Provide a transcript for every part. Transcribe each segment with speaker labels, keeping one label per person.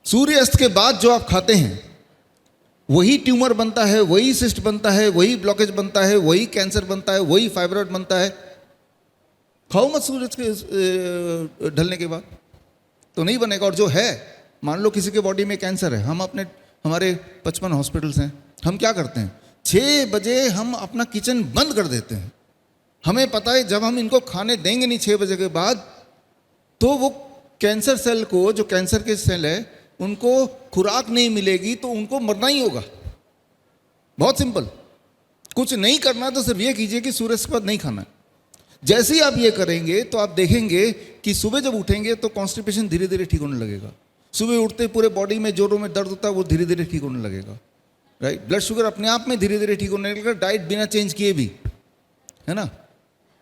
Speaker 1: सूर्यास्त के बाद जो आप खाते हैं वही ट्यूमर बनता है, वही सिस्ट बनता है, वही ब्लॉकेज बनता है, वही कैंसर बनता है, वही फाइब्रॉइड बनता है। खाओ मत सूरज के ढलने के बाद, तो नहीं बनेगा। और जो है, मान लो किसी के बॉडी में कैंसर है, हमारे 55 हॉस्पिटल्स हैं, हम क्या करते हैं 6 बजे हम अपना किचन बंद कर देते हैं। हमें पता है जब हम इनको खाने देंगे नहीं 6 बजे के बाद, तो वो कैंसर सेल को, जो कैंसर के सेल है, उनको खुराक नहीं मिलेगी तो उनको मरना ही होगा। बहुत सिंपल, कुछ नहीं करना तो सिर्फ ये कीजिए कि सूरज के बाद नहीं खाना। जैसे ही आप ये करेंगे तो आप देखेंगे कि सुबह जब उठेंगे तो कॉन्स्टिपेशन धीरे धीरे ठीक होने लगेगा। सुबह उठते पूरे बॉडी में जोड़ों में दर्द होता है, वो धीरे धीरे ठीक होने लगेगा, राइट। ब्लड शुगर अपने आप में धीरे धीरे ठीक होने लगेगा, डाइट बिना चेंज किए भी, है ना।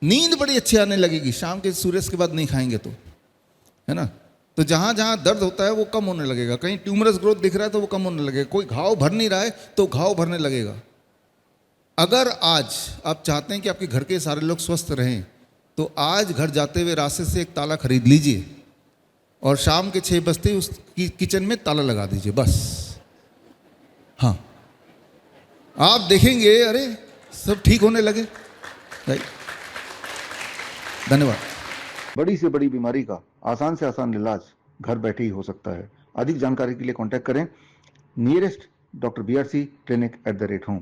Speaker 1: नींद बड़ी अच्छी आने लगेगी शाम के सूर्यास्त के बाद नहीं खाएंगे तो, है ना। तो जहाँ जहाँ दर्द होता है वो कम होने लगेगा, कहीं ट्यूमरस ग्रोथ दिख रहा है तो वो कम होने लगेगा, कोई घाव भर नहीं रहा है तो घाव भरने लगेगा। अगर आज आप चाहते हैं कि आपके घर के सारे लोग स्वस्थ रहें, तो आज घर जाते हुए रास्ते से एक ताला खरीद लीजिए और शाम के 6 बजते ही उस किचन में ताला लगा दीजिए, बस। हाँ, आप देखेंगे अरे सब ठीक होने लगे, राइट। धन्यवाद।
Speaker 2: बड़ी से बड़ी बीमारी का आसान से आसान इलाज घर बैठे ही हो सकता है। अधिक जानकारी के लिए कांटेक्ट करें nearest doctor BRC clinic @home।